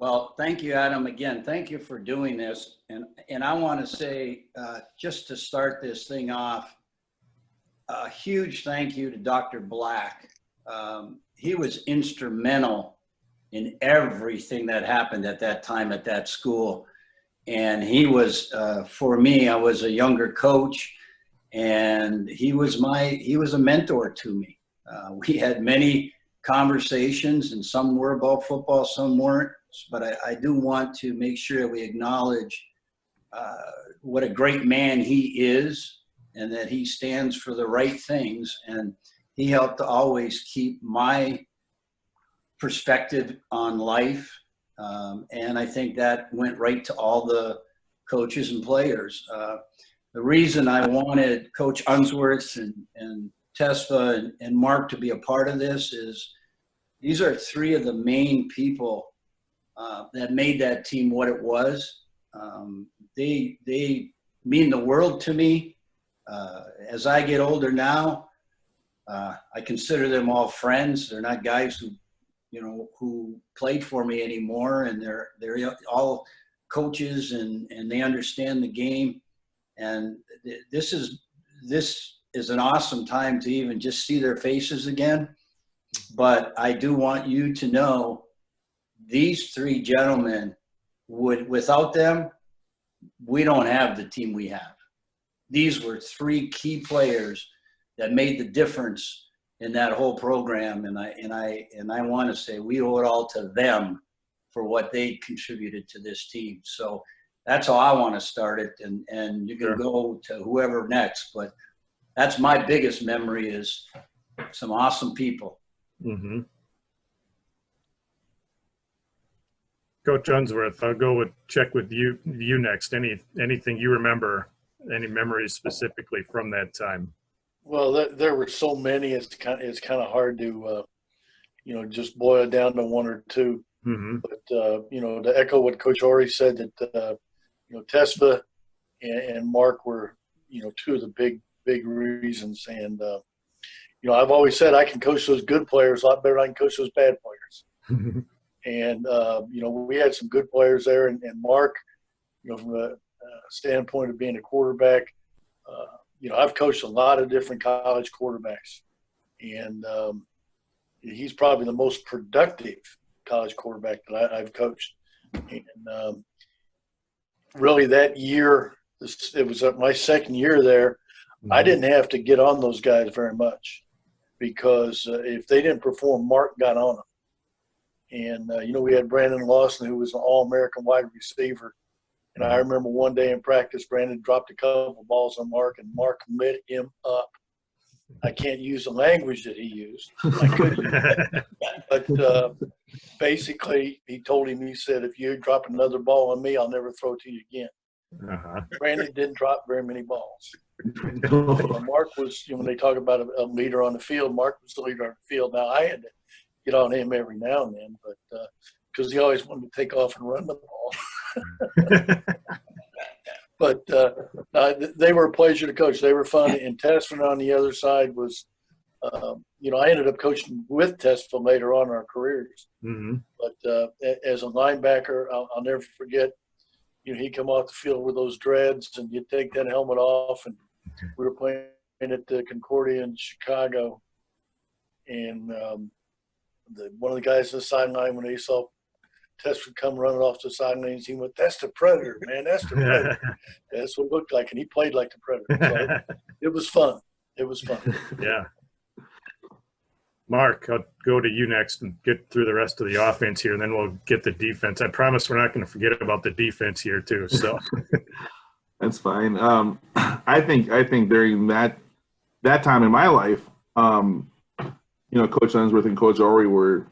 Well, thank you, Adam. Again, thank you for doing this. And I want to say, just to start this thing off, a huge thank you to Dr. Black. He was instrumental in everything that happened at that time at that school. And he was, for me, I was a younger coach, and he was a mentor to me. We had many conversations, and some were about football, some weren't. But I do want to make sure that we acknowledge what a great man he is, and that he stands for the right things. And he helped to always keep my perspective on life. And I think that went right to all the coaches and players. The reason I wanted Coach Unsworth and Tesfa and Mark to be a part of this is these are three of the main people that made that team what it was. They mean the world to me. As I get older now, I consider them all friends. They're not guys who played for me anymore, and they're all coaches, and they understand the game. And this is an awesome time to even just see their faces again. But I do want you to know these three gentlemen without them, we don't have the team we have. These were three key players that made the difference in that whole program, and I want to say we owe it all to them for what they contributed to this team. So that's how I want to start it, and you can go to whoever next, but that's my biggest memory is some awesome people. Mm-hmm. Coach Unsworth, I'll check with you next. Anything you remember, any memories specifically from that time? Well, there were so many. It's kind of hard to just boil it down to one or two. Mm-hmm. But to echo what Coach Awrey said, that Tesfa and Mark were two of the big reasons. And I've always said I can coach those good players a lot better than I can coach those bad players. And we had some good players there, and Mark, from a standpoint of being a quarterback, I've coached a lot of different college quarterbacks, and he's probably the most productive college quarterback that I've coached. And really, that year, it was my second year there. Mm-hmm. I didn't have to get on those guys very much because if they didn't perform, Mark got on them. And, we had Brandon Lawson, who was an All-American wide receiver. And I remember one day in practice, Brandon dropped a couple of balls on Mark, and Mark lit him up. I can't use the language that he used. I couldn't. But basically, he told him, he said, if you drop another ball on me, I'll never throw to you again. Uh-huh. Brandon didn't drop very many balls. Mark was, when they talk about a leader on the field, Mark was the leader on the field. Now, I had to get on him every now and then, but because he always wanted to take off and run the ball. But they were a pleasure to coach. They were fun. And Tesfa on the other side was, I ended up coaching with Tesfa later on in our careers. Mm-hmm. But as a linebacker, I'll never forget, he'd come off the field with those dreads, and you'd take that helmet off. And we were playing at the Concordia in Chicago. And one of the guys on the sideline, when they saw Tesfa come running off the sidelines, he went, "That's the Predator, man. That's the Predator." That's what it looked like, and he played like the Predator. So it was fun. It was fun. Yeah. Mark, I'll go to you next and get through the rest of the offense here, and then we'll get the defense. I promise we're not going to forget about the defense here too. So that's fine. I think during that time in my life, Coach Unsworth and Coach Awrey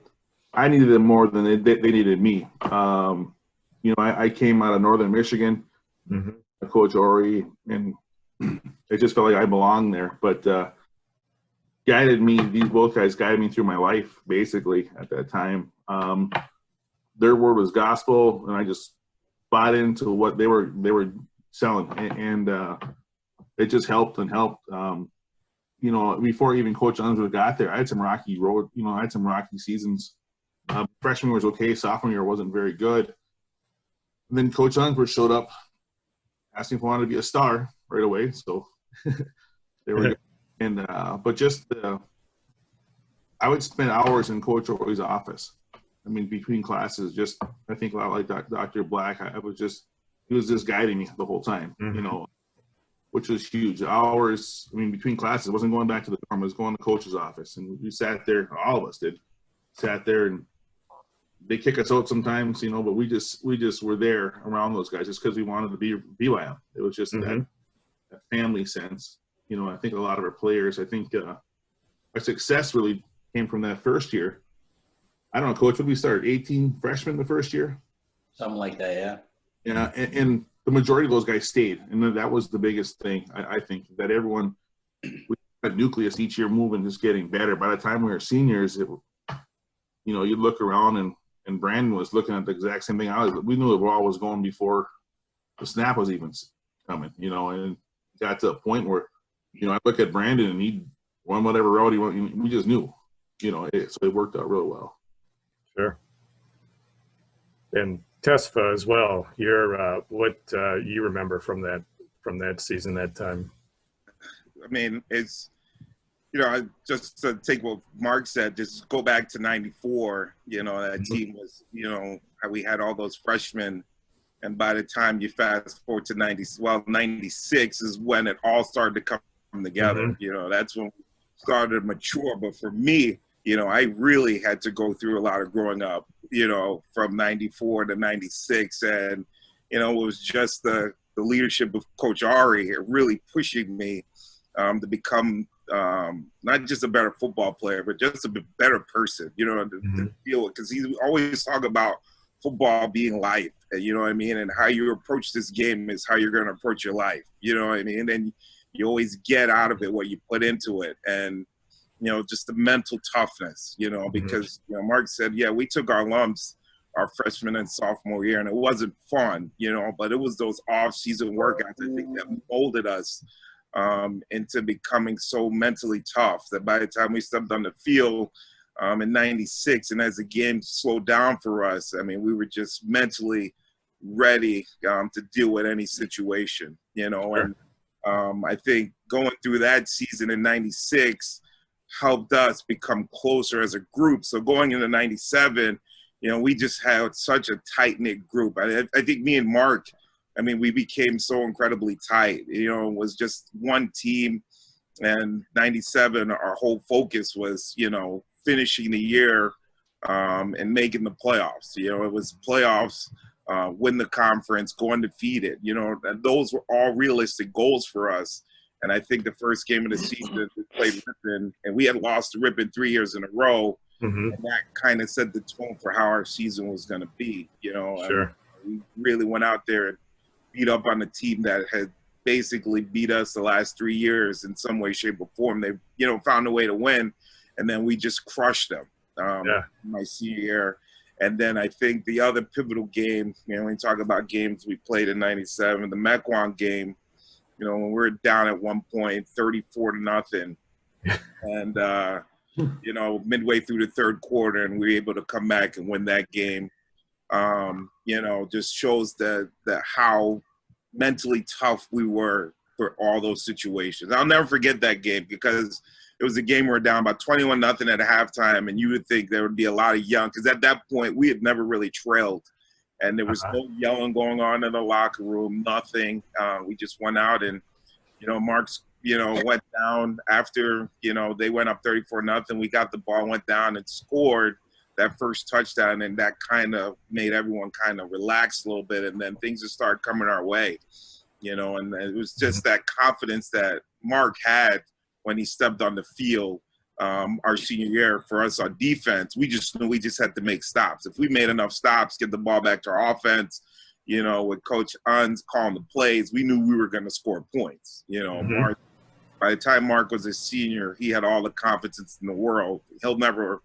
I needed them more than they needed me. I came out of Northern Michigan, mm-hmm. Coach Awrey, and it just felt like I belonged there. But both guys guided me through my life, basically, at that time. Their word was gospel, and I just bought into what they were selling. And it just helped and helped. Before even Coach Unsworth got there, I had some rocky seasons Freshman was okay. Sophomore year wasn't very good. And then Coach Unsworth showed up asking if I wanted to be a star right away. So they were good. And, but just, I would spend hours in Coach Awrey's office. I mean, between classes, just, I think a lot like Dr. Black, he was just guiding me the whole time, you know, which was huge. Hours, I mean, between classes, it wasn't going back to the dorm, it was going to Coach's office. And we sat there, all of us did, sat there, and they kick us out sometimes, you know, but we just were there around those guys just because we wanted to be by them. It was just that family sense. You know, I think a lot of our players, I think our success really came from that first year. I don't know, Coach, when we started, 18 freshmen the first year? Something like that, yeah. Yeah, and the majority of those guys stayed. And that was the biggest thing, I think, that everyone, we had a nucleus each year moving, just getting better. By the time we were seniors, you know, you'd look around and Brandon was looking at the exact same thing. We knew the ball was going before the snap was even coming, you know, and it got to a point where, you know, I look at Brandon and he'd run whatever route he wanted. We just knew, you know, so it worked out real well. Sure. And Tesfa as well. What you remember from that season, that time? I mean, it's, you know, just to take what Mark said, just go back to '94. You know, that team was, you know, we had all those freshmen, and by the time you fast forward to '96 is when it all started to come together. You know, that's when we started to mature. But for me, you know, I really had to go through a lot of growing up, you know, from '94 to '96. And, you know, it was just the leadership of Coach Awrey really pushing me to become not just a better football player, but just a better person, you know, to deal with. Because he always talk about football being life, you know what I mean? And how you approach this game is how you're going to approach your life, you know what I mean? And you always get out of it what you put into it. And, you know, just the mental toughness, you know, because, you know, Mark said, yeah, we took our lumps our freshman and sophomore year, and it wasn't fun, you know, but it was those off-season workouts, I think, that molded us into becoming so mentally tough that by the time we stepped on the field in '96, and as the game slowed down for us, I mean, we were just mentally ready to deal with any situation, you know. And I think going through that season in '96 helped us become closer as a group. So going into '97, you know, we just had such a tight-knit group. I think me and Mark, I mean, we became so incredibly tight. You know, it was just one team. And '97, our whole focus was, you know, finishing the year and making the playoffs. You know, it was playoffs, win the conference, go undefeated. You know, and those were all realistic goals for us. And I think the first game of the season, we played Ripon, and we had lost to Ripon 3 years in a row. And that kind of set the tone for how our season was going to be, you know. Sure. We really went out there and beat up on a team that had basically beat us the last 3 years in some way, shape, or form. They, you know, found a way to win, and then we just crushed them my senior year. And then I think the other pivotal game, you know, when we talk about games we played in '97, the Mequon game, you know, when we were down at one point, 34-0, and you know, midway through the third quarter, and we were able to come back and win that game. You know, just shows that how mentally tough we were for all those situations. I'll never forget that game because it was a game we were down by 21-0 at halftime, and you would think there would be a lot of young, because at that point we had never really trailed, and there was no yelling going on in the locker room, nothing. We just went out, and, you know, Mark's, you know, went down after, you know, they went up 34-0. We got the ball, went down and scored that first touchdown, and that kind of made everyone kind of relax a little bit, and then things just started coming our way, you know. And it was just that confidence that Mark had when he stepped on the field our senior year. For us on defense, we just knew we just had to make stops. If we made enough stops, get the ball back to our offense, you know, with Coach Uns calling the plays, we knew we were going to score points, you know. Mark, by the time Mark was a senior, he had all the confidence in the world. He'll never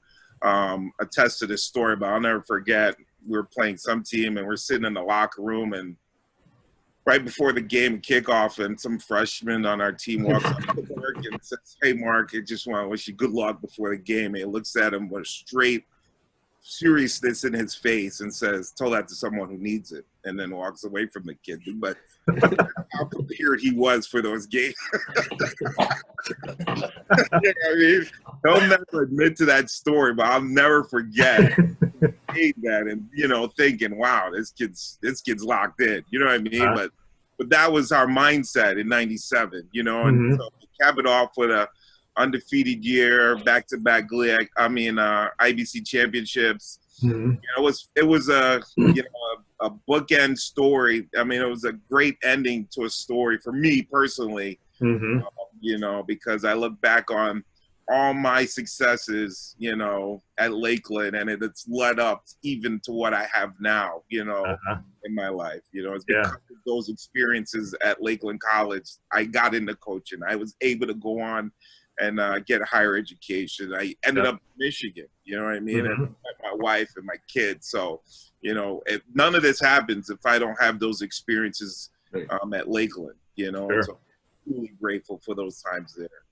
attest to this story, but I'll never forget, we were playing some team, and we're sitting in the locker room, and right before the game kickoff, and some freshman on our team walks up to Mark and says, "Hey, Mark, I just want to wish you good luck before the game." And he looks at him with a straight seriousness in his face and says, "Tell that to someone who needs it," and then walks away from the kid. But how prepared he was for those games. You know what I mean? He'll never admit to that story, but I'll never forget that, and thinking, "Wow, this kid's locked in." You know what I mean? But that was our mindset in '97. And so we cap it off with a undefeated year, back-to-back IBC championships. It was a a bookend story. I mean, it was a great ending to a story for me personally. Because I look back on all my successes, at Lakeland, and it's led up even to what I have now, in my life. It's because of those experiences at Lakeland College, I got into coaching. I was able to go on and get higher education. I ended up in Michigan, you know what I mean? And met my wife and my kids. So, if none of this happens if I don't have those experiences at Lakeland, So I'm really grateful for those times there.